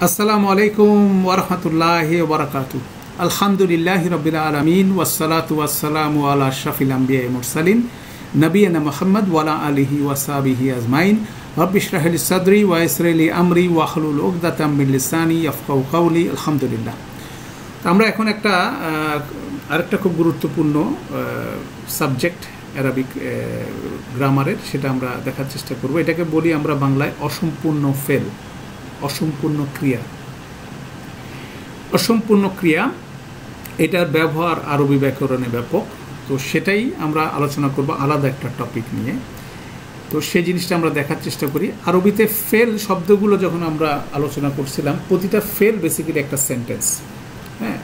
আসসালামু আলাইকুম ওরহমতুল্লাহি ওবরাকাতু। আলহামদুলিল্লাহ রবিল আলমিন ওয়াসসালাতু ওয়াসসালামু আলা আশরাফিল আম্বিয়া মুরসালিন নবিয়িনা মুহাম্মদ ওয়ালা আলিহি ওয়াসাবিহি আজমাইন। রব্বি ইশরাহ লি সাদরি ওয়া ইয়াসসির লি আমরি ওয়াহলুল উকদাতাম মিন লিসানি ইয়াফকাহু কাওলি। আলহামদুলিল্লাহ। আমরা এখন আরেকটা খুব গুরুত্বপূর্ণ সাবজেক্ট অ্যারাবিক গ্রামারের, সেটা আমরা দেখার চেষ্টা করব। এটাকে বলি আমরা বাংলায় অসম্পূর্ণ ফেল, অসম্পূর্ণ ক্রিয়া। অসম্পূর্ণ ক্রিয়া এটার ব্যবহার আরবি ব্যাকরণে ব্যাপক, তো সেটাই আমরা আলোচনা করব আলাদা একটা টপিক নিয়ে। তো সেই জিনিসটা আমরা দেখার চেষ্টা করি। আরবিতে ফেল শব্দগুলো যখন আমরা আলোচনা করছিলাম, প্রতিটা ফেল বেসিক্যালি একটা সেন্টেন্স। হ্যাঁ,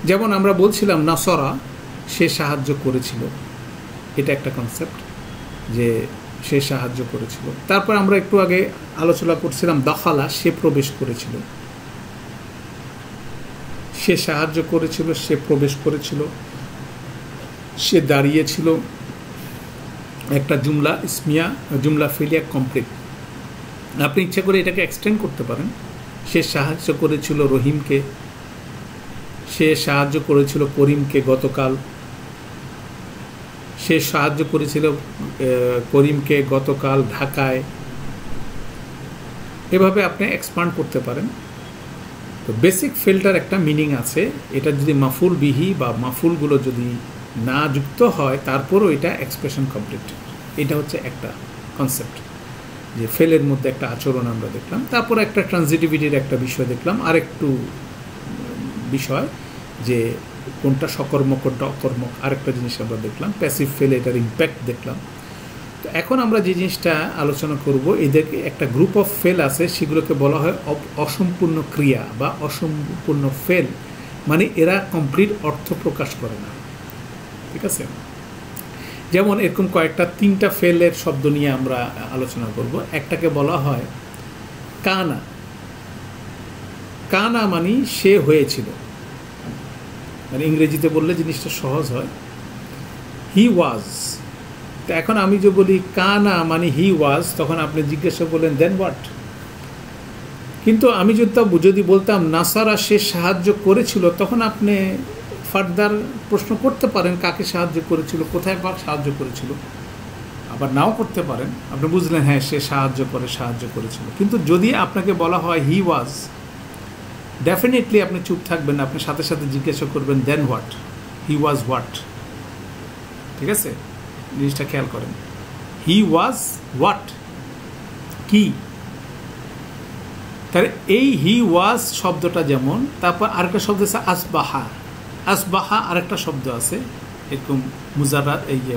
যেমন আমরা বলছিলাম নাসরা, সে সাহায্য করেছিল, এটা একটা কনসেপ্ট যে সে সাহায্য করেছিল। তারপর আমরা একটু আগে আলোচনা করছিলাম দখালা, সে প্রবেশ করেছিল। সে সাহায্য করেছিল, সে প্রবেশ করেছিল, সে দাঁড়িয়েছিল। একটা জুমলা ইসমিয়া, জুমলা ফেলিয়া কমপ্লিট। আপনি ইচ্ছা করে এটাকে এক্সটেন্ড করতে পারেন। সে সাহায্য করেছিল রহিমকে, সে সাহায্য করেছিল করিমকে গতকাল, সে সাহায্য করেছিল করিমকে গতকাল ঢাকায়। এভাবে আপনি এক্সপান্ড করতে পারেন। তো বেসিক ফেলটার একটা মিনিং আছে। এটা যদি মাফুল বিহি বা মাফুলগুলো যদি না যুক্ত হয়, তারপরও এটা এক্সপ্রেশন কমপ্লিট। এটা হচ্ছে একটা কনসেপ্ট, যে ফেলের মধ্যে একটা আচরণ আমরা দেখলাম। তারপর একটা ট্রানজিটিভিটির একটা বিষয় দেখলাম, আরেকটু বিষয় যে কোনটা সকর্মক কোনটা অকর্মক, আরেকটা জিনিস আমরা দেখলাম। প্যাসিভ ফেল, এটার ইম্প্যাক্ট দেখলাম। তো এখন আমরা যে জিনিসটা আলোচনা করব, এদেরকে একটা গ্রুপ অফ ফেল আছে, সেগুলোকে বলা হয় অসম্পূর্ণ ক্রিয়া বা অসম্পূর্ণ ফেল। মানে এরা কমপ্লিট অর্থ প্রকাশ করে না। ঠিক আছে, যেমন এরকম তিনটা ফেলের শব্দ নিয়ে আমরা আলোচনা করব। একটাকে বলা হয় কানা। কানা মানে সে হয়েছিল, মানে ইংরেজিতে বললে জিনিসটা সহজ হয়, হি ওয়াজ। তো এখন আমি যে বলি কানা মানে হি ওয়াজ, তখন আপনি জিজ্ঞাসা করলেন দেন হোয়াট। কিন্তু আমি যদি বলতাম নাসারা, সে সাহায্য করেছিল, তখন আপনি ফার্দার প্রশ্ন করতে পারেন কাকে সাহায্য করেছিল, কোথায় বা সাহায্য করেছিল। আবার নাও করতে পারেন, আপনি বুঝলেন হ্যাঁ সে সাহায্য করেছিল। কিন্তু যদি আপনাকে বলা হয় হি ওয়াজ, ডেফিনেটলি আপনি চুপ থাকবেন না, আপনি সাথে সাথে জিজ্ঞাসা করবেন দেন হোয়াট, হি ওয়াজ হোয়াট। ঠিক আছে, জিনিসটা খেয়াল করেন। হি ওয়াজ হোয়াট, কি। তাহলে এই হি ওয়াজ শব্দটা যেমন, তারপর আরেকটা শব্দ আছে আসবাহা। আসবাহা আরেকটা শব্দ আছে এরকম মুজারাত, এই যে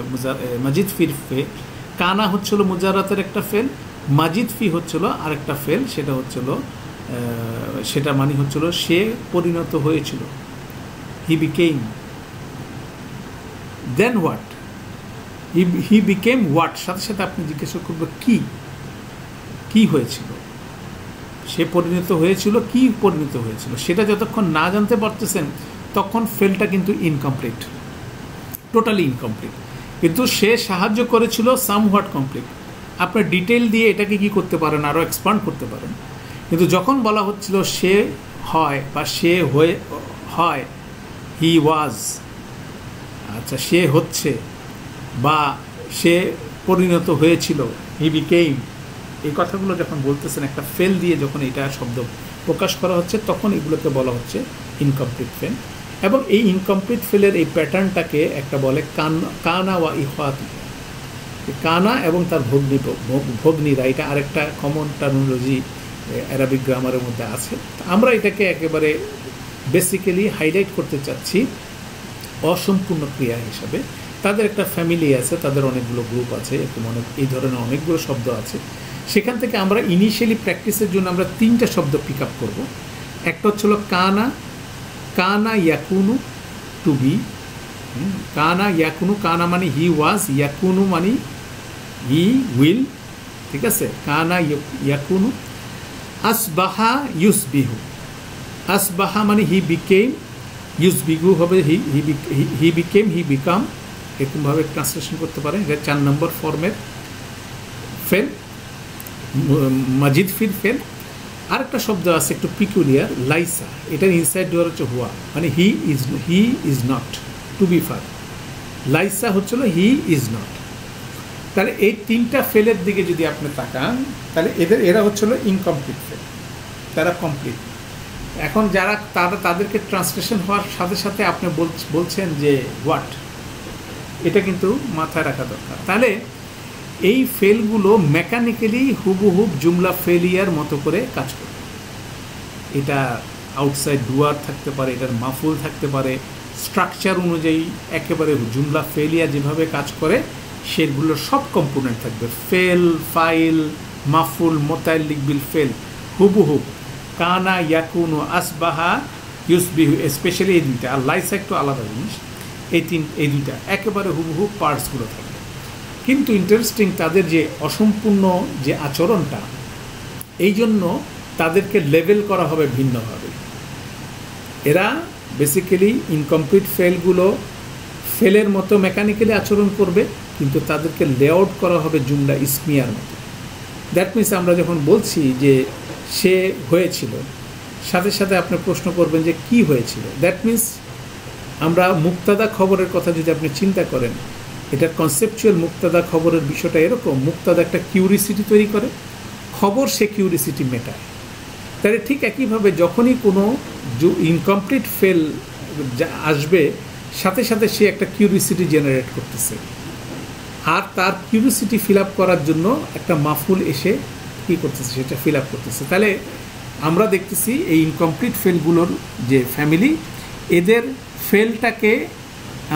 মাজিদ ফির ফে। কানা হচ্ছিল মুজারাতের একটা ফেল, মাজিদ ফি হচ্ছিল আরেকটা ফেল, সেটা মানে হচ্ছিল সে পরিণত হয়েছিল, he became. Then what, he became what, সাথে সাথে আপনি জিজ্ঞাসা করবেন কি হয়েছিল, সে পরিণত হয়েছিল, কি পরিণত হয়েছিল। সেটা যতক্ষণ না জানতে পারতেছেন, তখন ফেলটা কিন্তু ইনকমপ্লিট, টোটালি ইনকমপ্লিট। কিন্তু সে সাহায্য করেছিল সাম হোয়াট কমপ্লিট। আপনার ডিটেল দিয়ে এটাকে কি করতে পারেন, আরও এক্সপান্ড করতে পারেন। কিন্তু যখন বলা হচ্ছিল সে হয় বা সে হয়, হি ওয়াজ, আচ্ছা সে হচ্ছে বা সে পরিণত হয়েছিল, হি বিকেম, এই কথাগুলো যখন বলতেছেন একটা ফেল দিয়ে, যখন এটা শব্দ প্রকাশ করা হচ্ছে, তখন এগুলোকে বলা হচ্ছে ইনকমপ্লিট ফেল। এবং এই ইনকমপ্লিট ফেলের এই প্যাটার্নটাকে একটা বলে কানা ওয়া ইখাতু। কানা এবং তার ভগ্নীরা, এটা আরেকটা কমন টার্মিনোলজি অ্যারাবিক গ্রামারের মধ্যে আছে। আমরা এটাকে একেবারে বেসিক্যালি হাইলাইট করতে চাচ্ছি অসম্পূর্ণ ক্রিয়া হিসাবে। তাদের একটা ফ্যামিলি আছে, তাদের অনেকগুলো গ্রুপ আছে, এরকম এই ধরনের অনেকগুলো শব্দ আছে। সেখান থেকে আমরা ইনিশিয়ালি প্র্যাকটিসের জন্য আমরা তিনটা শব্দ পিক আপ করবো। একটা হচ্ছিল কানা ইয়াকুনু, টু বি। কানা ইয়াকুনু, কানা মানে হি ওয়াজ, ইয়াকুনু মানে হি উইল। ঠিক আছে, কানা ইয়াকুনু। আসবাহা ইউসবিহু, আসবাহা মানে হি বিকেম, ইউসবিহু হবে হি বিকেম, হি বিকাম, এরকমভাবে ট্রান্সলেশন করতে পারেন। এটা 4 নম্বর ফর্মের ফেল, মাজিদ ফির ফেল। আরেকটা শব্দ আছে একটু পিকুলিয়ার, লাইসা, এটার ইনসাইড ডুয়ার হচ্ছে হুয়া, মানে he is not, to be far. লাইসা হচ্ছিল হি ইজ নট। তাহলে এই তিনটা ফেলের দিকে যদি আপনি তাকান, তাহলে এরা হচ্ছিল ইনকমপ্লিট ফেল, তারা কমপ্লিট। এখন যারা তাদেরকে ট্রান্সলেশন হওয়ার সাথে সাথে আপনি বলছেন যে হোয়াট, এটা কিন্তু মাথায় রাখা দরকার। তাহলে এই ফেলগুলো মেকানিক্যালি হুবহুব জুমলা ফেলিয়ার মতো করে কাজ করে। এটা আউটসাইড ডুয়ার থাকতে পারে, এটার মাফুল থাকতে পারে, স্ট্রাকচার অনুযায়ী একেবারে জুমলা ফেলিয়া যেভাবে কাজ করে সেগুলোর সব কম্পোনেন্ট থাকবে। ফেল, ফাইল, মাফুল, মোতাল্লিক বিল ফেল হুবহুব কানা, ইয়াকুনু, আসবাহা, ইউসবিহু, স্পেশালি এই দুইটা। আর লাইসা একটু আলাদা জিনিস। এই দুইটা একেবারে হুবহুব পার্টসগুলো থাকবে। কিন্তু ইন্টারেস্টিং, তাদের যে অসম্পূর্ণ যে আচরণটা, এই জন্য তাদেরকে লেভেল করা হবে ভিন্নভাবে। এরা বেসিক্যালি ইনকমপ্লিট ফেলগুলো ফেলের মতো মেকানিক্যালি আচরণ করবে, কিন্তু তাদেরকে লেআউট করা হবে জুমলা ইসমিয়ার মতো। দ্যাট মিনস আমরা যখন বলছি যে সে হয়েছিল, সাথে সাথে আপনি প্রশ্ন করবেন যে কি হয়েছিল। দ্যাট মিনস আমরা মুক্তাদা খবরের কথা যদি আপনি চিন্তা করেন, এটা কনসেপচুয়াল মুক্তাদা খবরের বিষয়টা এরকম, মুক্তাদা একটা কিউরিসিটি তৈরি করে, খবর সে কিউরিসিটি মেটায়। তাহলে ঠিক একইভাবে যখনই কোনো ইনকমপ্লিট ফেল আসবে, সাথে সাথে সে একটা কিউরিসিটি জেনারেট করতেছে, আর তার কিউরিসিটি ফিল আপ করার জন্য একটা মাফুল এসে কী করতেছে, সেটা ফিল আপ করতেছে। তাহলে আমরা দেখতেছি এই ইনকমপ্লিট ফেলগুলোর যে ফ্যামিলি, এদের ফেলটাকে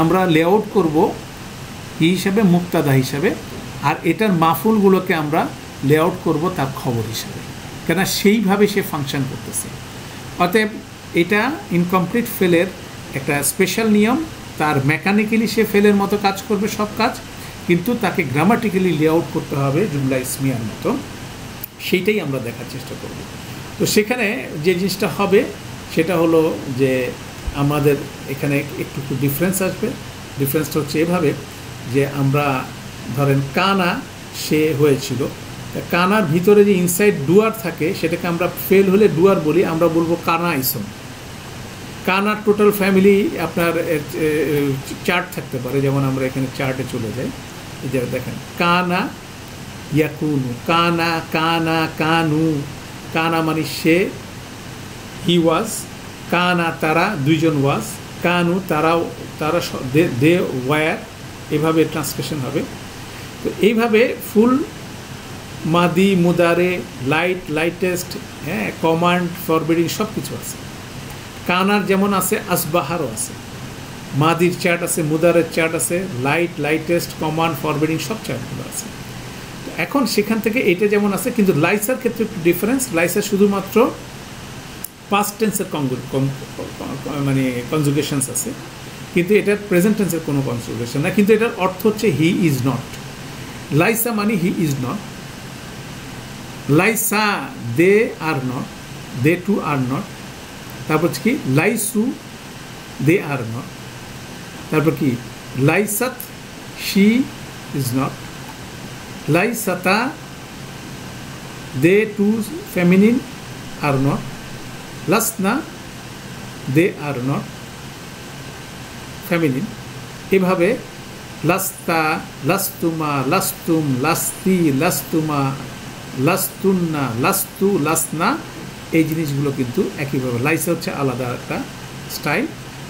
আমরা লেআউট করব কী হিসাবে, মুক্তাদা হিসাবে, আর এটার মাফুলগুলোকে আমরা লেআউট করব তার খবর হিসাবে, কেন সেইভাবে সে ফাংশন করতেছে। অতএব এটা ইনকমপ্লিট ফেলের একটা স্পেশাল নিয়ম। তার মেকানিক্যালি সে ফেলের মতো কাজ করবে সব কাজ, কিন্তু তাকে গ্রামাটিক্যালি লেআউট করতে হবে জুমলা ইসমিয়ার মতো। সেইটাই আমরা দেখার চেষ্টা করব। তো সেখানে যে জিনিসটা হবে সেটা হলো যে আমাদের এখানে একটু ডিফারেন্স আসবে। ডিফারেন্সটা হচ্ছে এভাবে যে আমরা ধরেন কানা সে হয়েছিল, কানার ভিতরে যে ইনসাইড ডুয়ার থাকে সেটাকে আমরা ফেল হলে ডুয়ার বলি, আমরা বলবো কানা ইসম। কানার টোটাল ফ্যামিলি আপনার চার্ট থাকতে পারে, যেমন আমরা এখানে চার্টে চলে যাই, এই যে দেখেন কানা ইয়াকুনু, কানা, কানা, কানু। কানা মানে সে, হি ওয়াজ, কানা তারা, দুইজন ওয়াজ, কানু তারা দে ওয়ার, এভাবে ট্রান্সলেশন হবে। তো এইভাবে ফুল মাদি, মুদারে, লাইটেস্ট, হ্যাঁ, কমান্ড, ফরবিডিং সব কিছু আছে। কানার যেমন আছে, আসবাহারও আছে, মাদির চার্ট আছে, মুদারের চার্ট আছে, লাইটেস্ট, কমান্ড, ফরবিডিং সব চার্টগুলো আছে। এখন সেখান থেকে এটা যেমন আছে, কিন্তু লাইসার ক্ষেত্রে একটু ডিফারেন্স। লাইসার শুধুমাত্র পাস্ট টেন্সের মানে কনজুগেশনস আছে, কিন্তু এটার প্রেজেন্ট টেন্সের কোনো কনজুগেশন না, কিন্তু এটার অর্থ হচ্ছে হি ইজ নট। লাইসা মানে হি ইজ নট, লাইসা they are not, they two are not, তারপর কি লাইসু দে আর নট, তারপর কি লাইসাত শি ইজ নট, লাইসাতা they two feminine are not, লাসনা দে আর নট ফেমিনিন। এভাবে লাস্তা, লাস্তুমা, লাস্তুম, লাস্তি, লাস্তুমা, লাস্তুন্না, লাস্তু, লাসনা, এই জিনিসগুলো কিন্তু একইভাবে। লাইসা হচ্ছে আলাদা একটা স্টাইল,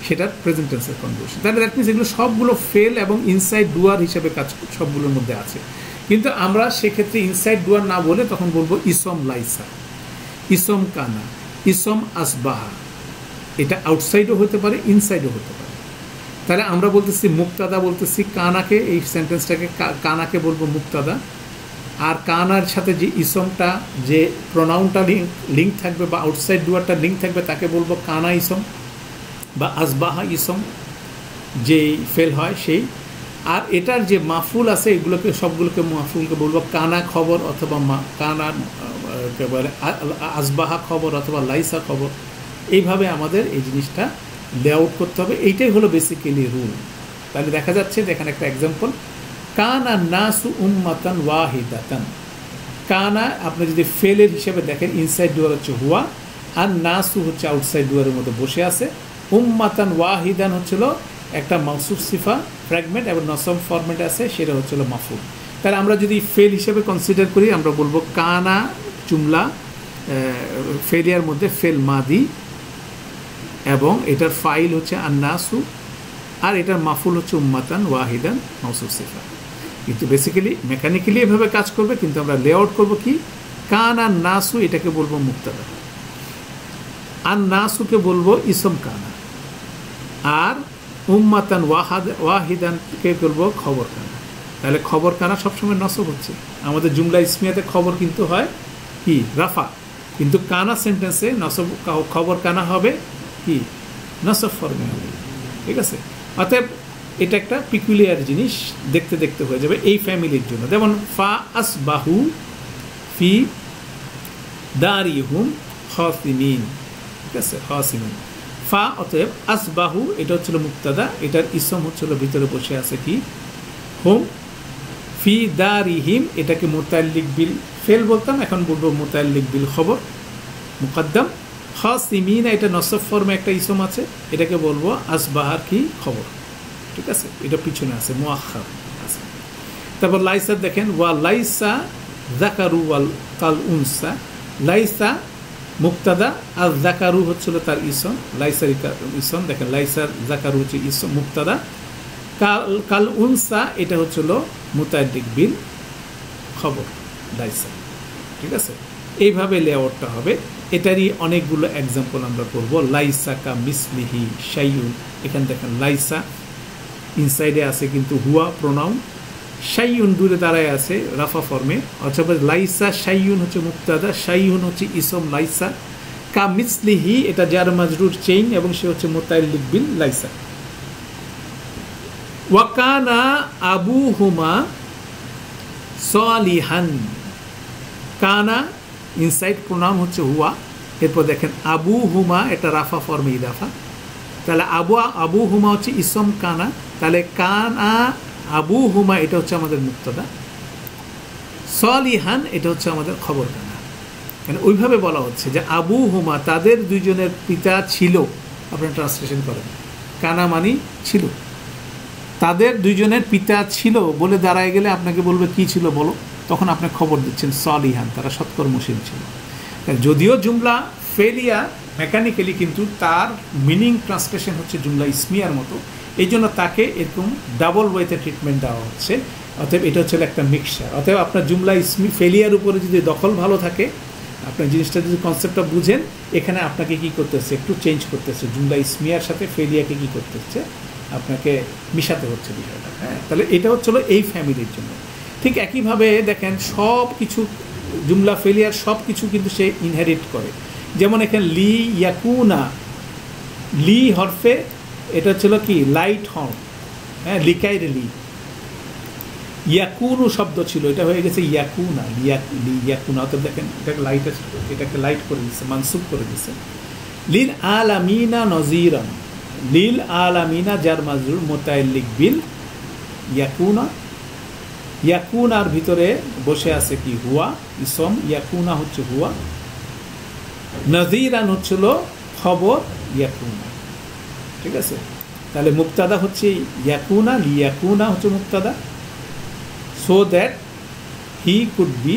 সেটার প্রেজেন্ট টেন্সের কনজুগেশন। তাহলে দ্যাট মিনস এগুলো সবগুলো ফেল এবং ইনসাইড ডুয়ার হিসেবে কাজ সবগুলোর মধ্যে আছে। কিন্তু আমরা সেক্ষেত্রে ইনসাইড ডুয়ার না বলে তখন বলবো ইসম লাইসা, ইসম কানা, ইসম আসবাহা। এটা আউটসাইডও হতে পারে, ইনসাইডও হতে পারে। তাহলে আমরা বলতেছি মুক্তাদা, বলতেছি কানাকে, এই সেন্টেন্সটাকে কানাকে বলবো মুক্তাদা, আর কানার সাথে যে ইসমটা, যে প্রোনাউনটা লিঙ্ক থাকবে বা আউটসাইড ডুয়ারটা লিঙ্ক থাকবে, তাকে বলবো কানা ইসম বা আসবাহা ইসম, যেই ফেল হয় সেই। আর এটার যে মাফুল আছে, এগুলোকে সবগুলোকে মাফুলকে বলবো কানা খবর, অথবা কানা বলে আসবাহা খবর, অথবা লাইসা খবর। এইভাবে আমাদের এই জিনিসটা লেআউট করতে হবে। এইটাই হলো বেসিক্যালি রুল। তাহলে দেখা যাচ্ছে যে এখানে একটা এক্সাম্পল, কানা নাসু উম্মাতান ওয়াহিদাতান, কানা আপনি যদি ফেলের হিসেবে দেখেন ইনসাইড ডুয়ার হচ্ছে হুয়া, আর নাসু হচ্ছে আউটসাইড ডুয়ারের মধ্যে বসে আছে। উম্মাতান ওয়াহিদান হচ্ছিল একটা মাউসুফ সিফা ফ্র্যাগমেন্ট এবং নসব ফরম্যাটে আছে, সেটা হচ্ছিল মাফুল। তাহলে আমরা যদি ফেল হিসেবে কনসিডার করি আমরা বলবো কানা জুমলা ফেলিয়ার মধ্যে ফেল মাদি এবং এটার ফাইল হচ্ছে আন্নাসু আর এটার মাফুল হচ্ছে উম্মাতান ওয়াহিদান মাউসুফ সিফা। কিন্তু বেসিক্যালি মেকানিক্যালি এভাবে কাজ করবে, কিন্তু আমরা লেআউট করব কি কানা নাসু এটাকে বলবো মুক্তাদা, আর নাসুকে বলবো ইসম কানা, আর উম্মাতান ওয়াহিদানকে বলবো খবর কানা। তাহলে খবর কানা সবসময় নসব হচ্ছে। আমাদের জুমলা ইসমিয়াতে খবর কিন্তু হয় কি রাফা, কিন্তু কানা সেন্টেন্সে নসব খবর কানা হবে কি নসব ফর্মে হবে। ঠিক আছে, অতএব এটা একটা পিকুলিয়ার জিনিস, দেখতে দেখতে হয়ে যাবে এই ফ্যামিলির জন্য। যেমন ফা আসবাহু ফি দারিহুম খাসিমিন, ঠিক আছে, খাসিমিন ফা, অতএব আসবাহু এটা হচ্ছিল মুক্তাদা, এটার ইসম হচ্ছিল ভিতরে বসে আছে কি হুম, ফি দারিহিম এটাকে মুতাল্লিক বিল ফেল বলতাম, এখন বলবো মুতাল্লিক বিল খবর মুকদ্দম। খাসিমিন এটা নসব ফর্মে একটা ইসম আছে, এটাকে বলবো আসবাহার কি খবর। ঠিক আছে, এটা পিছনে আছে মুআখার আছে। তারপর লাইসা দেখেন ওয়া লাইসা যাকারু ওয়াল কাল উনসা, লাইসা মুক্তাদা আর যাকারু হচ্ছিল তার ইসম, লাইসার ইসম দেখেন লাইসার যাকারু হচ্ছে ইসম মুক্তাদা, কাল উনসা এটা হচ্ছিল মুতাদ্দিক বিল খবর লাইসা। ঠিক আছে, এইভাবে লেআউটটা হবে। এটারই অনেকগুলো এক্সাম্পল আমরা করব। লাইসা কা মিসলিহি শাইউন, এখানে দেখেন লাইসা ইনসাইডে আছে কিন্তু হুয়া প্রোনাউন, শাইউন দূরে দাঁড়ায় আছে রাফা ফর্মে, অথবা লাইসা শাইউন হচ্ছে মুক্তাদা, শাইউন হচ্ছে ইসম লাইসা, কা মিসলিহি এটা জার মাজরুর চেইন এবং সে হচ্ছে মুতাল্লিক বিল লাইসা। ওয়াকানা আবুহুমা সালিহান, কানা ইনসাইড প্রোনাউন হচ্ছে হুয়া, এরপর দেখেন আবুহুমা এটা রাফা ফর্মে ইদাফা, তাহলে আবুহুমা হচ্ছে ইসম কানা, তাহলে কানা আবুহুমা এটা হচ্ছে আমাদের মুক্তাদা, সালিহান এটা হচ্ছে আমাদের খবর কানা। মানে ওইভাবে বলা হচ্ছে যে আবুহুমা তাদের দুইজনের পিতা ছিল, আপনারা ট্রান্সলেশন করেন কানা মানি ছিল, তাদের দুইজনের পিতা ছিল বলে দাঁড়ায় গেলে আপনাকে বলবে কি ছিল বলো, তখন আপনি খবর দিচ্ছেন সালিহান, তারা সৎকর্মশীল ছিল। যদিও জুমলা ফেলিয়া মেকানিক্যালি, কিন্তু তার মিনিং ট্রান্সলেশন হচ্ছে জুমলা ইসমিয়ার মতো, এই জন্য তাকে এরকম ডাবল ওয়েতে ট্রিটমেন্ট দেওয়া হচ্ছে। অতএব এটা হচ্ছে একটা মিক্সচার। অতএব আপনার জুমলা ইসমি ফেলিয়ার উপরে যদি দখল ভালো থাকে, আপনার জিনিসটা যদি কনসেপ্টটা বুঝেন, এখানে আপনাকে কি করতে হচ্ছে একটু চেঞ্জ করতে হচ্ছে, জুমলা ইসমিয়ার সাথে ফেলিয়াকে কি করতে হচ্ছে আপনাকে মিশাতে হচ্ছে বিষয়টা। হ্যাঁ, তাহলে এটা হচ্ছিল এই ফ্যামিলির জন্য। ঠিক একইভাবে দেখেন সব কিছু জুমলা ফেলিয়ার সব কিছু কিন্তু সে ইনহেরিট করে। যেমন এখানে লি ইয়াকুনা, লি হরফে এটা ছিল কি লাইট হর্ন, হ্যাঁ লিকাইরে লি, ইয়াকুনু শব্দ ছিল, এটা হয়ে গেছে ইয়াকুনা, ইয়াকুনা। অর্থাৎ দেখেন এটাকে লাইট, এটাকে লাইট করে দিচ্ছে, মানসুব করে দিচ্ছে। লিল আলামিনা নজিরান, লিল আলামিনা জার মাজরুর মুতাআল্লিক বিল ইয়াকুনা, ইয়াকুনার ভিতরে বসে আছে কি হুয়া ইসম, ইয়াকুনা হচ্ছে হুয়া, নজিরান হচ্ছিল খবর ইয়াকুনা। ঠিক আছে, তাহলে মুক্তাদা হচ্ছে ইয়াকুনা, লিয়াকুনা হচ্ছে মুক্তাদা, so that he could be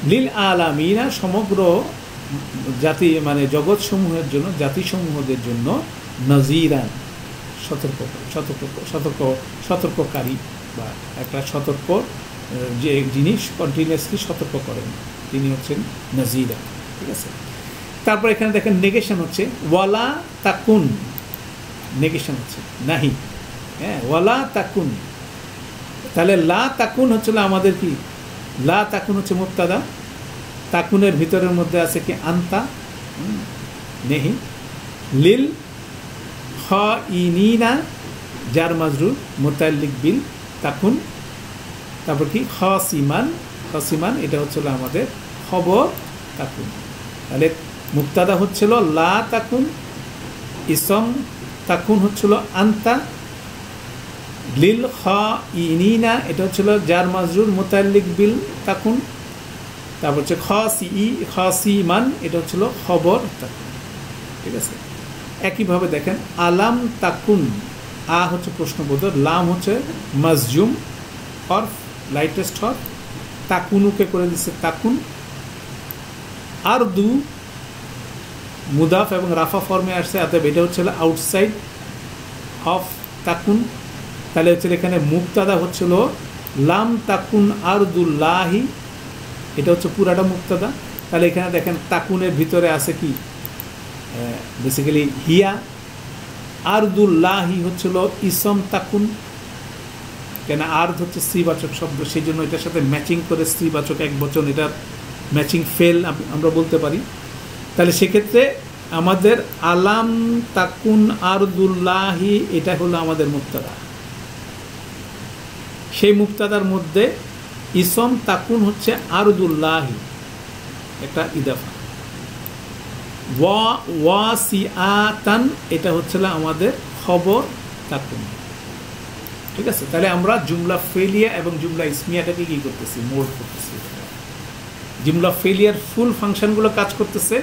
লিল আলামিনা সমগ্র জাতি মানে জগৎসমূহের জন্য, জাতিসমূহদের জন্য নজিরান সতর্ককারী বা একটা সতর্ক যে জিনিস কন্টিনিউয়াসলি সতর্ক করেন তিনি হচ্ছেন নজিরা। ঠিক আছে, তারপর এখানে দেখেন নেগেশন হচ্ছে ওয়ালা তাকুন, নেগেশন হচ্ছে নাহি, হ্যাঁ ওয়ালা তাকুন। তাহলে লা তাকুন হচ্ছিল আমাদের কি, লা তাকুন হচ্ছে মুক্তাদা, তাকুনের ভিতরের মধ্যে আছে কি আন্তা নেহি, লিল খাইনিনা জার মাজরুর মুতাআল্লিক বিল তাকুন, তারপর কি খাসিমান, খাসিমান এটা হচ্ছিল আমাদের খবর তাকুন। তাহলে মুক্তাদা হচ্ছিল লা তাকুন, ইসম তাকুন হচ্ছিল আন্তা, লিল খাইনিনা এটা হচ্ছিল জার মাজরুর মুতাআল্লিক বিল তাকুন, তারপর হচ্ছে খাসিমান, এটা হচ্ছিল খবর তাকুন। ঠিক আছে, একইভাবে দেখেন আলাম তাকুন, আ হচ্ছে প্রশ্নবোধক, লাম হচ্ছে মাজজুম হরফ, লাইটেস্ট হরফ, তাকুনুকে করে দিচ্ছে তাকুন। আরদু মুদাফ এবং রাফা ফর্মে আসছে, অতএব এটা হচ্ছে আউটসাইড অফ তাকুন। তাহলে হচ্ছে এখানে মুক্তাদা হচ্ছিল লাম তাকুন আরদুল্লাহি, এটা হচ্ছে পুরাটা মুক্তাদা। তাহলে এখানে দেখেন তাকুনের ভিতরে আছে কি, বেসিক্যালি হিয়া। আরদুল্লাহি হচ্ছিল ইসম তাকুন, কেন আর্দ হচ্ছে স্ত্রীবাচক শব্দ, সেই জন্য এটার সাথে ম্যাচিং করে স্ত্রীবাচক এক বচন, এটা ম্যাচিং ফেল আমরা বলতে পারি। তাহলে সেক্ষেত্রে আমাদের আলাম তাকুন আরদুল্লাহি এটা হলো আমাদের মুক্তাদা। সেই মুক্তাদার মধ্যে ইসম তাকুন হচ্ছে আরদুল্লাহি, একটা ইদাফা। ওয়াসিআতান এটা হচ্ছিল আমাদের খবর তাকুন। ঠিক আছে, তাহলে আমরা জুমলা ফেলিয়া এবং জুমলা ইসমিয়াটাকে কি করতেছি, মোল্ড করতেছি। জুমলা ফেলিয়ার ফুল ফাংশনগুলো কাজ করতেছে,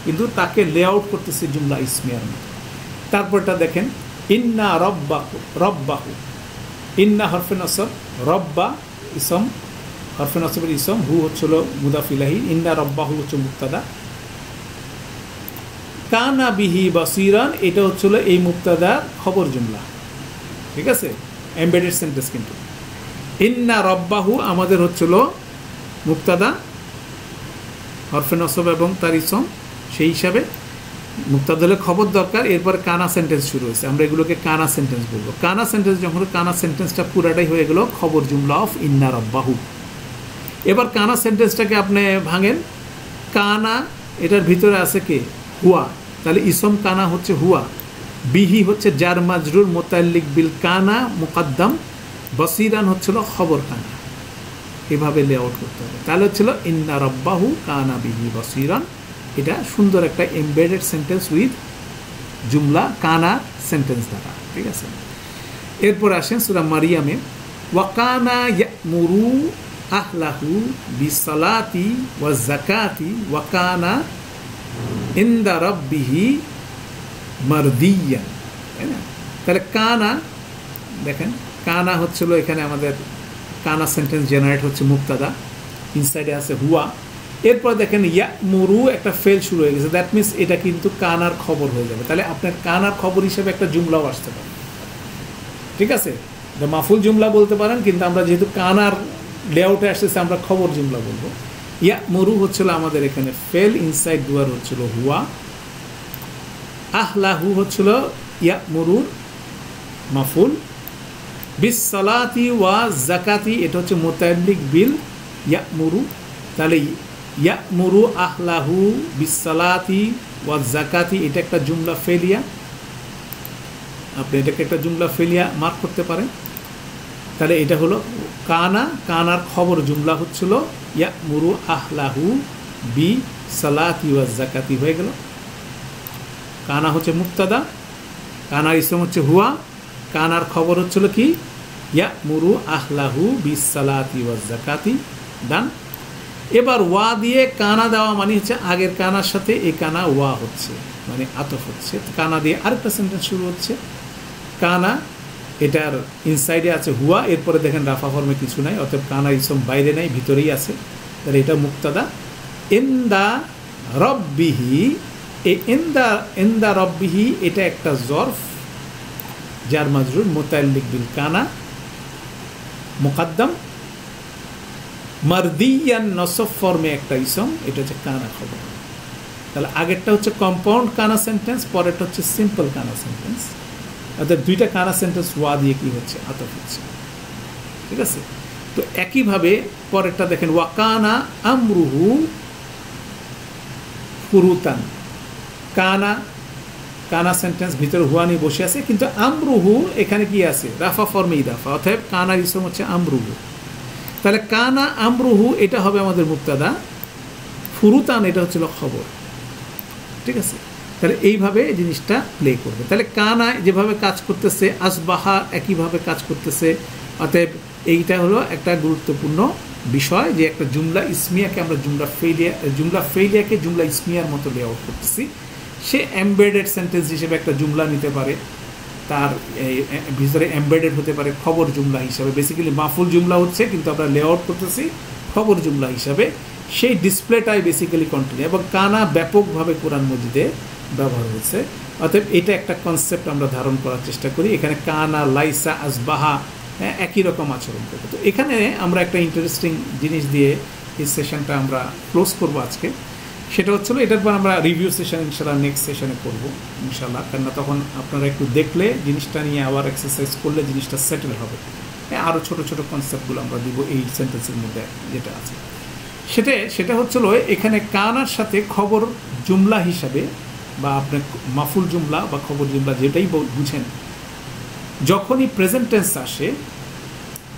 কিন্তু তাকে লেআউট করতেছে জুমলা ইসমিয়ার মধ্যে। তারপরটা দেখেন ইন্না রব্বাহু, ইন্না হরফে নসব, রব্বা ইসম, হরফে নসবের ইসম, হু হচ্ছিল মুদাফ ইলাহি, ইন্না রব্বাহু হচ্ছে মুক্তাদা। কানা বিহি বাসিরান এটা হচ্ছিল এই মুক্তাদার খবর জুমলা। ঠিক আছে, এমবেডেড সেন্টেন্স। কিন্তু ইন্না রব্বাহু আমাদের হচ্ছিল মুক্তাদা, হরফে নসব এবং তার ইসম, সেই হিসাবে মুক্তাদা হলে খবর দরকার। এরপর কানা সেন্টেন্স শুরু হয়েছে, আমরা এগুলোকে কানা সেন্টেন্স বলবো। কানা সেন্টেন্স যখন, কানা সেন্টেন্সটা পুরাটাই হয়ে গেল খবর জুমলা অফ ইন্না রব্বাহু। এবার কানা সেন্টেন্সটাকে আপনি ভাঙেন, কানা এটার ভিতরে আছে কে, হুয়া, তাহলে ইসম কানা হচ্ছে হুয়া, বিহি হচ্ছে জার মাজরুর মুতাল্লিক বিল কানা মুকাদ্দাম, বসিরান হচ্ছিল খবর কানা। এভাবে লেআউট করতে হবে। তাহলে হচ্ছিল ইন্না রব্বাহু কানা বিহি বসিরান, এটা সুন্দর একটা এমবেডেড সেন্টেন্স উইথ জুমলা কানা সেন্টেন্স দ্বারা। ঠিক আছে, এরপর আসেন সূরা মারিয়ামে, ওয়াকানা ইয়ামুরু আহলাহু বিসসালাতি ওয়াজ যাকাতি ওয়াকানা ইনদা রাব্বিহি মারদিয়ান। তাই না? তাহলে কানা দেখেন, কানা হচ্ছিল এখানে আমাদের কানা সেন্টেন্স জেনারেট হচ্ছে মুক্তাদা, ইনসাইডে আছে হুয়া। এরপর দেখেন ইয়ামুরু একটা ফেল শুরু হয়ে গেছে, দ্যাট মিনস এটা কিন্তু কানার খবর হয়ে যাবে। তাহলে আপনার কানার খবর হিসেবে একটা জুমলাও আসতে পারে। ঠিক আছে, মাফুল জুমলা বলতে পারেন, কিন্তু আমরা যেহেতু কানার লেআউটে আসতেছে আমরা খবর জুমলা বলবো। ইয়ামুরু হচ্ছিল আমাদের এখানে ফেল, ইনসাইড দুয়ার হচ্ছিল হুয়া। আহলাহু হচ্ছিল ইয়ামুরুর মাফুল, বিসসালাতি ওয়া যাকাতি এটা হচ্ছে মুতাল্লিক বিল ইয়ামুরু। তাহলে ইয়ামুরু আহলাহু বিসসালাতি ওয়া যাকাতি এটা একটা জুমলা ফেলিয়া, আপনি এটাকে একটা জুমলা ফেলিয়া মার্ক করতে পারেন। তাহলে এটা হলো কানা, কানার খবর জুমলা হচ্ছিল ইয়ামুরু আহলাহু বি সালাতি ওয়া যাকাতি হয়ে গেল। কানা হচ্ছে মুক্তাদা, কানার ইসম হচ্ছে হুয়া, কানার খবর হচ্ছিল কি ইয়ামুরু আহলাহু বি সালাতি ওয়া যাকাতি। ডান। এবার ওয়া দিয়ে কানা দেওয়া মানে হচ্ছে আগের কানার সাথে এই কানা ওয়া হচ্ছে, মানে আতফ হচ্ছে। কানা দিয়ে আরেকটা সেন্টেন্স শুরু হচ্ছে, কানা এটার ইনসাইডে আছে হুয়া, এরপরে দেখেন রাফা ফর্মে কিছু নাই, অতএব কানা ইসম বাইরে নাই, ভিতরেই আছে। তাহলে এটা মুক্তাদা। ইনদা রব্বিহি, এই ইনদা রব্বিহি এটা একটা জরফ, জার মাজরুর মুতাল্লিক বিল কানা মুকাদ্দাম, মারদিয়ান নসব ফর্মে একটা ইসম, এটা হচ্ছে কানা খবর। তাহলে আগেরটা হচ্ছে কম্পাউন্ড কানা সেন্টেন্স, পরেরটা হচ্ছে সিম্পল কানা সেন্টেন্স। অর্থাৎ দুইটা কানা সেন্টেন্স ওয়া দিয়ে কি হচ্ছে, আতফ হচ্ছে। ঠিক আছে, তো একইভাবে পরেরটা দেখেন, ওয়াকানা আমরুহু ফুরুতান। কানা, কানা সেন্টেন্স ভিতরে হুয়া নিয়ে বসে আছে, কিন্তু আমরুহু এখানে কি আছে, রাফা ফর্মে ইদাফা, অতএব কানার ইসম হচ্ছে আমরুহু। তাহলে কানা আমরুহু এটা হবে আমাদের মুক্তাদা, ফুরুতান এটা হচ্ছিল খবর। ঠিক আছে, তাহলে এইভাবে জিনিসটা প্লে করবে। তাহলে কানা যেভাবে কাজ করতেছে, আসবাহা একইভাবে কাজ করতেছে, অতএব এইটা হলো একটা গুরুত্বপূর্ণ বিষয় যে একটা জুমলা ইসমিয়াকে আমরা জুমলা ফেইলিয়াকে জুমলা ইসমিয়ার মতো লেআউট করতেছি। সে এমবেডেড সেন্টেন্স হিসেবে একটা জুমলা নিতে পারে, তার ভিতরে এমবেডেড হতে পারে খবর জুমলা হিসাবে। বেসিক্যালি মাফুল জুমলা হচ্ছে, কিন্তু আমরা লেআউট করতেছি খবর জুমলা হিসাবে। সেই ডিসপ্লেটাই বেসিক্যালি কন্টিনিউ, এবং কানা ব্যাপকভাবে কোরআন মজিদে ব্যবহার হয়েছে। অতএব এটা একটা কনসেপ্ট আমরা ধারণ করার চেষ্টা করি। এখানে কানা, লাইসা, আসবাহা একই রকম আচরণ করবে। তো এখানে আমরা একটা ইন্টারেস্টিং জিনিস দিয়ে এই সেশনটা আমরা ক্লোজ করবো আজকে। সেটা হচ্ছিলো, এটার পর আমরা রিভিউ সেশন ইনশাল্লাহ নেক্সট সেশনে করবো ইনশাল্লাহ, কেননা তখন আপনারা একটু দেখলে জিনিসটা নিয়ে আবার এক্সারসাইজ করলে জিনিসটা সেটেল হবে। আরও ছোটো ছোটো কনসেপ্টগুলো আমরা দিব এই সেন্টেন্সের মধ্যে যেটা আছে। সেটা হচ্ছিল এখানে কানার সাথে খবর জুমলা হিসাবে, বা আপনার মাফুল জুমলা বা খবর জুমলা যেটাই বুঝেন, যখনই প্রেজেন্ট টেন্স আসে,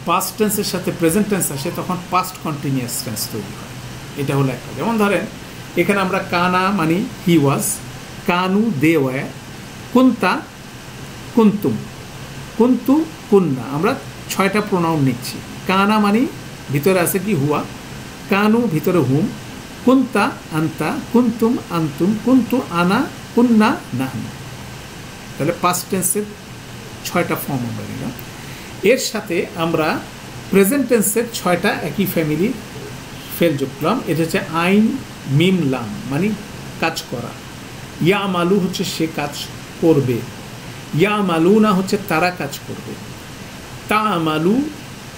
পাস্ট টেন্সের সাথে প্রেজেন্ট টেন্স আসে, তখন পাস্ট কন্টিনিউয়াস টেন্স তৈরি হয়। এটা হলো একটা। যেমন ধরেন এখানে আমরা কানা মানে হি ওয়াজ, কানু দে ওয়ার, কুন্তা কুন্তুম, কুন্তু কুন্না। আমরা 6টা প্রোনাউন নিচ্ছি। কানা মানে ভিতরে আছে কি হুয়া, কানু ভিতরে হুম, কুন্তা আন্তা, কুন্তুম আন্তুম, কুন্তু আনা, কুন্না নাহনু। তাহলে পাস্ট টেন্সের 6টা ফর্ম আমরা নিলাম। এর সাথে আমরা প্রেজেন্ট টেন্সের 6টা একই ফ্যামিলির ফেল যোগ করলাম। এটা হচ্ছে আইন মিম লাম মানে কাজ করা। ইয়া মালু হচ্ছে সে কাজ করবে, ইয়া মালু না হচ্ছে তারা কাজ করবে, তা মালু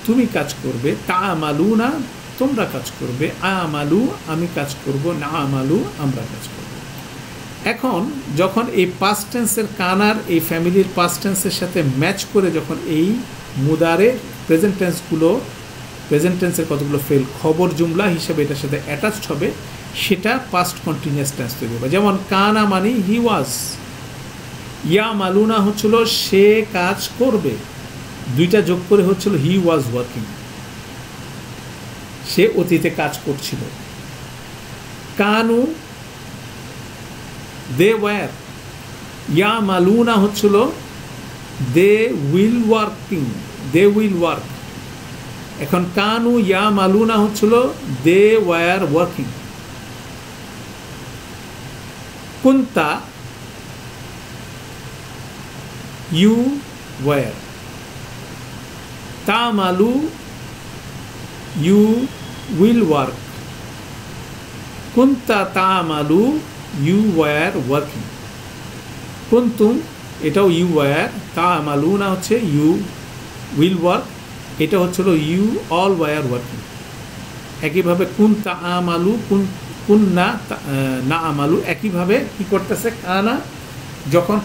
তুমি কাজ করবে, তা মালু না তোমরা কাজ করবে, আমালু আমি কাজ করব, না আমালু আমরা কাজ করব। এখন যখন এই পাস্ট টেন্সের কানার এই ফ্যামিলির পাস্ট টেন্সের সাথে ম্যাচ করে যখন এই মুদারে প্রেজেন্ট টেন্সের কতগুলো ফেল খবর জুমলা হিসেবে এটার সাথে অ্যাটাচড হবে, সেটা পাস্ট কন্টিনিউয়াস টেন্স তৈরি হবে। যেমন কানা মানে হি ওয়াজ, ইয়া মালুনা হচ্ছিল সে কাজ করবে, 2টা যোগ করে হচ্ছিল হি ওয়াজ ওয়ার্কিং, সে অতীতে কাজ করছিল। কানু দে ওয়ার, ইয়া মালুনা হচ্ছিল they will working, they will work. এখন কানু ইয়া মালুনা হচ্ছিল দে ওয়ার ওয়ার্কিং। কুন্তা ইউ ওয়ার, তা মালু ইউ উইল ওয়ার্ক, কুন্তা তা মালু ইউ ওয়ার ওয়ার্কিং। কুন্তুম এটাও ইউ ওয়ার, তা মালু না হচ্ছে ইউ উইল ওয়ার্ক, এটা হচ্ছিল ইউ অল ওয়ার ওয়ার্কিং। একইভাবে কুন্তা আমালু কুন্না না আমালু, একইভাবে কি করতেছে কানা যখন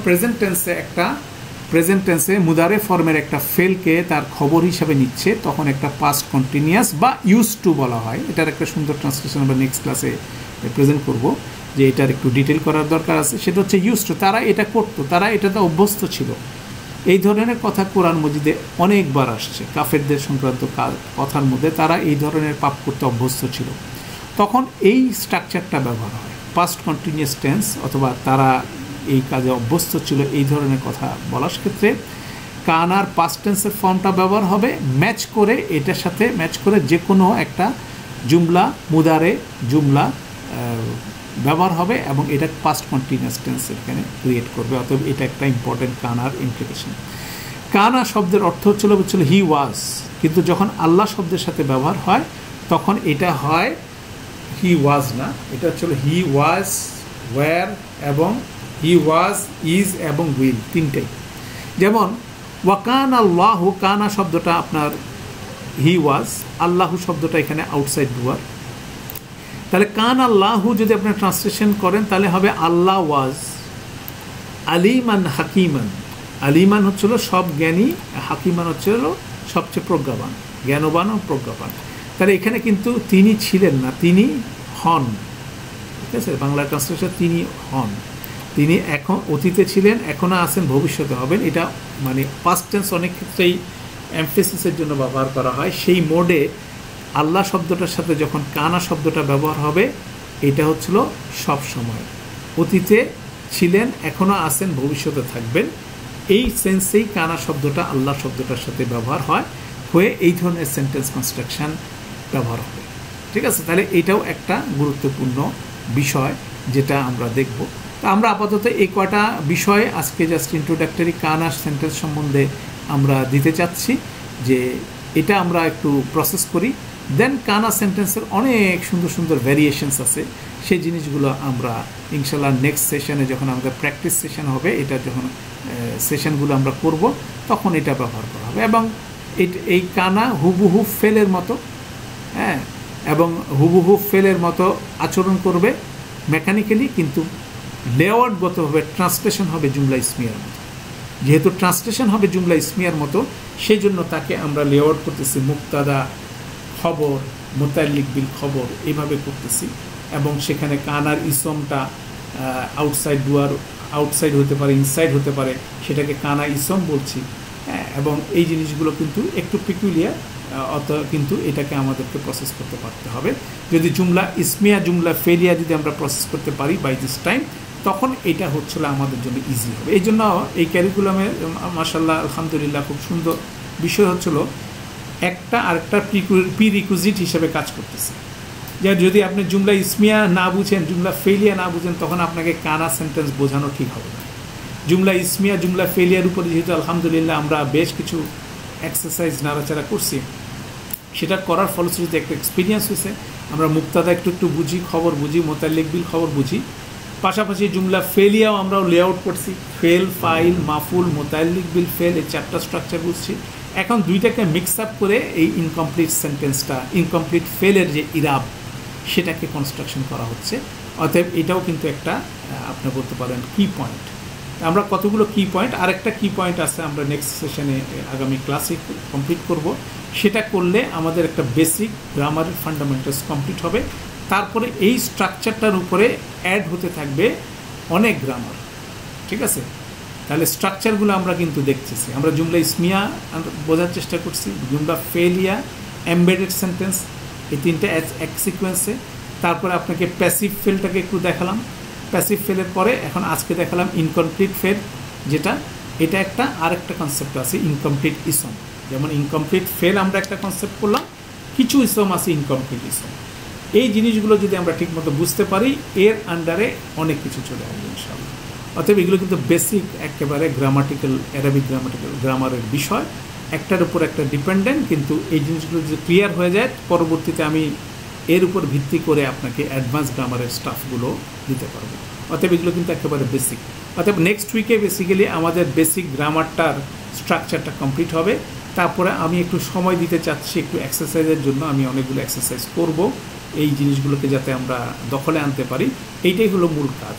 প্রেজেন্ট টেন্সে মুদারে ফর্মের একটা ফেলকে তার খবর হিসাবে নিচ্ছে, তখন একটা পাস্ট কন্টিনিউয়াস বা ইউজ টু বলা হয়। এটার একটা সুন্দর ট্রান্সলেশন আমরা নেক্সট ক্লাসে প্রেজেন্ট করব, যে এটার একটু ডিটেল করার দরকার আছে। সেটা হচ্ছে ইউজ টু, তারা এটা করতো, তারা এটাতে অভ্যস্ত ছিল। এই ধরনের কথা কোরআন মজিদে অনেকবার আসছে। কাফেরদের সংক্রান্ত কথার মধ্যে তারা এই ধরনের পাপ করতে অভ্যস্ত ছিল, তখন এই স্ট্রাকচারটা ব্যবহার হয়। পাস্ট কন্টিনিউয়াস টেন্স অথবা তারা এই কাজে অভ্যস্ত ছিল, এই ধরনের কথা বলার ক্ষেত্রে কানার পাস্ট টেন্সের ফর্মটা ব্যবহার হবে, ম্যাচ করে এটার সাথে ম্যাচ করে যে কোনো একটা জুমলা মুদারে জুমলা ব্যবহার হবে, এবং এটা পাস্ট কন্টিনিউয়াস টেন্স এখানে ক্রিয়েট করবে। অতএব এটা একটা ইম্পর্টেন্ট কানার ইমপ্লিকেশন। কানা শব্দের অর্থ হচ্ছিল হি ওয়াজ, কিন্তু যখন আল্লাহ শব্দের সাথে ব্যবহার হয় তখন এটা হয় হি ওয়াজ না, এটা হচ্ছিল হি ওয়াজ, ওয়্যার এবং হি ওয়াজ, ইজ এবং উইল, 3টাই। যেমন ওয়াকান আল্লাহু, কানা শব্দটা আপনার হি ওয়াজ, আল্লাহু শব্দটা এখানে আউটসাইড ডুয়ার। তাহলে কান আল্লাহু যদি আপনি ট্রান্সলেশন করেন তাহলে হবে আল্লাহ ওয়াজ আলিমান হাকিমান। আলিমান হচ্ছিল সব জ্ঞানী, হাকিমান হচ্ছিল সবচেয়ে প্রজ্ঞাবান, জ্ঞানবান ও প্রজ্ঞাবান। তাহলে এখানে কিন্তু তিনি ছিলেন না, তিনি হন। ঠিক আছে, বাংলা ট্রান্সলেশন তিনি হন, তিনি এখন অতীতে ছিলেন, এখনও আছেন, ভবিষ্যতে হবেন। এটা মানে পাস্ট টেন্স অনেক ক্ষেত্রেই এমফেসিসের জন্য ব্যবহার করা হয়। সেই মোডে আল্লাহ শব্দটার সাথে যখন কানা শব্দটা ব্যবহার হবে, এটা হচ্ছিল সব সময়, অতীতে ছিলেন, এখনও আছেন, ভবিষ্যতে থাকবেন। এই সেন্সেই কানা শব্দটা আল্লাহ শব্দটার সাথে ব্যবহার হয়। হয়ে এই ধরনের সেন্টেন্স কনস্ট্রাকশন ব্যবহার হবে। ঠিক আছে, তাহলে এটাও একটা গুরুত্বপূর্ণ বিষয় যেটা আমরা দেখব। তো আমরা আপাতত এই কয়টা বিষয় আজকে জাস্ট ইন্ট্রোডাক্টরি কানা সেন্টেন্স সম্বন্ধে আমরা দিতে চাচ্ছি, যে এটা আমরা একটু প্রসেস করি। দেন কানা সেন্টেন্সের অনেক সুন্দর সুন্দর ভ্যারিয়েশনস আছে, সেই জিনিসগুলো আমরা ইনশাল্লাহ নেক্সট সেশনে যখন আমাদের প্র্যাকটিস সেশন হবে, এটা যখন সেশনগুলো আমরা করব তখন এটা ব্যবহার করা হবে। এবং এই কানা হুবহু ফেলের মতো, হ্যাঁ, এবং হুবহু ফেলের মতো আচরণ করবে মেকানিক্যালি, কিন্তু লেআউটগতভাবে ট্রান্সলেশন হবে জুমলা ইসমিয়ার মতো। যেহেতু ট্রান্সলেশন হবে জুমলা ইসমিয়ার মতো, সেই জন্য তাকে আমরা লেআউট করতেছি মুক্তাদা, খবর, মুতাল্লিক বিল খবর এইভাবে করতেছি। এবং সেখানে কানার ইসমটা আউটসাইড ডুয়ার, আউটসাইড হতে পারে, ইনসাইড হতে পারে, সেটাকে কানা ইসম বলছি। হ্যাঁ, এবং এই জিনিসগুলো কিন্তু একটু পিকুলিয়ার, কিন্তু এটাকে আমাদেরকে প্রসেস করতে পারতে হবে। যদি জুমলা ইসমিয়া, জুমলা ফেলিয়া যদি আমরা প্রসেস করতে পারি বাই দিস টাইম, তখন এটা হচ্ছিল আমাদের জন্য ইজি হবে। এই জন্য এই ক্যারিকুলামে মাশাআল্লাহ আলহামদুলিল্লাহ খুব সুন্দর বিষয় হচ্ছিল, একটা আরেকটা প্রি রিকুইজিট হিসেবে কাজ করতেছে। যে যদি আপনি জুমলা ইসমিয়া না বুঝেন, জুমলা ফেলিয়া না বুঝেন, তখন আপনাকে কানা সেন্টেন্স বোঝানো ঠিক হবে না। জুমলা ইসমিয়া, জুমলা ফেলিয়ার উপরে যেহেতু আলহামদুলিল্লাহ আমরা বেশ কিছু এক্সারসাইজ নাড়াচাড়া করছি, সেটা করার ফলশ্রুতিতে একটা এক্সপিরিয়েন্স হয়েছে। আমরা মুক্তাদা একটু একটু বুঝি, খবর বুঝি, মোতাল্লিক বিল খবর বুঝি, পাশাপাশি জুমলা ফেলিয়াও আমরাও লেআউট করছি। ফেল, ফাইল, মাফুল, মোতাল্লিক বিল ফেল, এই চারটা স্ট্রাকচার বুঝছি। এখন দুইটাকে মিক্স আপ করে এই ইনকমপ্লিট সেন্টেন্সটা, ইনকমপ্লিট ফেলের যে ইরাব, সেটাকে কনস্ট্রাকশন করা হচ্ছে। অতএব এটাও কিন্তু একটা আপনি বলতে পারেন কি পয়েন্ট। আমরা কতগুলো কি পয়েন্ট, আরেকটা কি পয়েন্ট আছে আমরা নেক্সট সেশনে আগামী ক্লাসে কমপ্লিট করব। সেটা করলে আমাদের একটা বেসিক গ্রামারের ফান্ডামেন্টালস কমপ্লিট হবে। তারপরে এই স্ট্রাকচারটার উপরে অ্যাড হতে থাকবে অনেক গ্রামার। ঠিক আছে, তাহলে স্ট্রাকচারগুলো আমরা কিন্তু দেখতেছি। আমরা জুমলা ইসমিয়া বোঝার চেষ্টা করছি, জুমলা ফেলিয়া, এমবেডেড সেন্টেন্স, এই তিনটা এক সিকোয়েন্সে। তারপরে আপনাকে প্যাসিভ ফেলটাকে একটু দেখালাম। প্যাসিভ ফেলের পরে এখন আজকে দেখালাম ইনকমপ্লিট ফেল, যেটা এটা একটা আরেকটা কনসেপ্ট আছে ইনকমপ্লিট ইসম। যেমন ইনকমপ্লিট ফেল আমরা একটা কনসেপ্ট করলাম, কিছু ইসম আছে ইনকমপ্লিট ইসম। এই জিনিসগুলো যদি আমরা ঠিকমতো বুঝতে পারি, এর আন্ডারে অনেক কিছু চলে আসবে ইনশাআল্লাহ। অতএব এগুলো কিন্তু বেসিক একেবারে গ্রামাটিক্যাল, অ্যারাবিক গ্রামাটিক্যাল গ্রামারের বিষয়, একটার উপর একটা ডিপেন্ডেন্ট। কিন্তু এই জিনিসগুলো যদি ক্লিয়ার হয়ে যায়, পরবর্তীতে আমি এর উপর ভিত্তি করে আপনাকে অ্যাডভান্স গ্রামারের স্টাফগুলো দিতে পারবো। অতএব এগুলো কিন্তু একেবারে বেসিক। অতএব নেক্সট উইকে বেসিক্যালি আমাদের বেসিক গ্রামারটার স্ট্রাকচারটা কমপ্লিট হবে। তারপরে আমি একটু সময় দিতে চাচ্ছি একটু এক্সারসাইজের জন্য। আমি অনেকগুলো এক্সারসাইজ করব এই জিনিসগুলোকে যাতে আমরা দখলে আনতে পারি, এইটাই হলো মূল কাজ।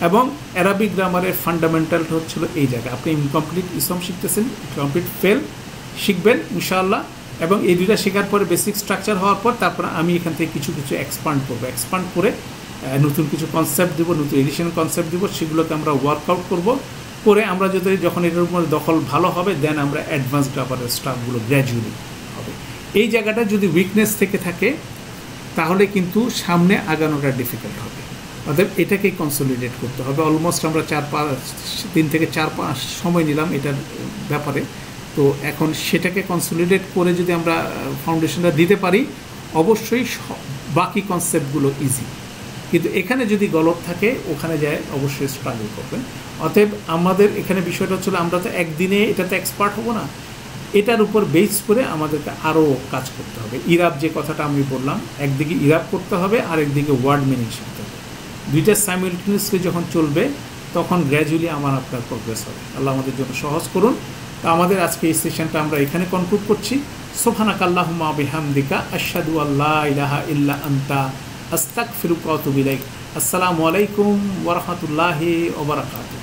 এবং অ্যারাবিক গ্রামারের ফান্ডামেন্টালটা হচ্ছিল এই জায়গায়। আপনি ইনকমপ্লিট ইসম শিখতেছেন, কমপ্লিট ফেল শিখবেন ইনশাআল্লাহ। এবং এই দুইটা শেখার পরে বেসিক স্ট্রাকচার হওয়ার পর তারপরে আমি এখান থেকে কিছু কিছু এক্সপান্ড করবো। এক্সপান্ড করে নতুন কিছু কনসেপ্ট দেবো, নতুন এডিশন কনসেপ্ট দেবো, সেগুলোকে আমরা ওয়ার্কআউট করব। করে আমরা যখন এটার উপরে দখল ভালো হবে, দেন আমরা অ্যাডভান্স গ্রামারের স্টাফগুলো গ্র্যাজুয়ালি হবে। এই জায়গাটা যদি উইকনেস থেকে থাকে, তাহলে কিন্তু সামনে আগানোটা ডিফিকাল্ট হবে। অর্থাৎ এটাকে কনসলিডেট করতে হবে। অলমোস্ট আমরা 3 থেকে 4-5 সময় নিলাম এটার ব্যাপারে। তো এখন সেটাকে কনসলিডেট করে যদি আমরা ফাউন্ডেশনটা দিতে পারি, অবশ্যই বাকি কনসেপ্টগুলো ইজি। কিন্তু এখানে যদি গলদ থাকে, ওখানে যায় অবশ্যই স্ট্রাগল করবেন। অতএব আমাদের এখানে বিষয়টা হচ্ছিল, আমরা তো একদিনে এটাতে এক্সপার্ট হব না, এটার উপর বেস করে আমাদেরকে আরও কাজ করতে হবে। ইরাব যে কথাটা আমি বললাম, একদিকে ইরাব করতে হবে, আরেকদিকে ওয়ার্ড মিনিং শিখতে হবে। দুইটা সাইমিলটেনিয়াসলি যখন চলবে, তখন গ্র্যাজুয়ালি আপনার প্রোগ্রেস হবে। আল্লাহ আমাদের জন্য সহজ করুন। তো আমাদের আজকে এই সেশনটা আমরা এখানে কনক্লুড করছি। সুবহানাকাল্লাহুম্মা বিহামদিকা আশহাদু আল্লা ইলাহা ইল্লা আনতা আস্তাগফিরুকা ওয়া আতুবু ইলাইক। আসসালামু আলাইকুম ওয়া রাহমাতুল্লাহি ওয়া বারাকাতুহু।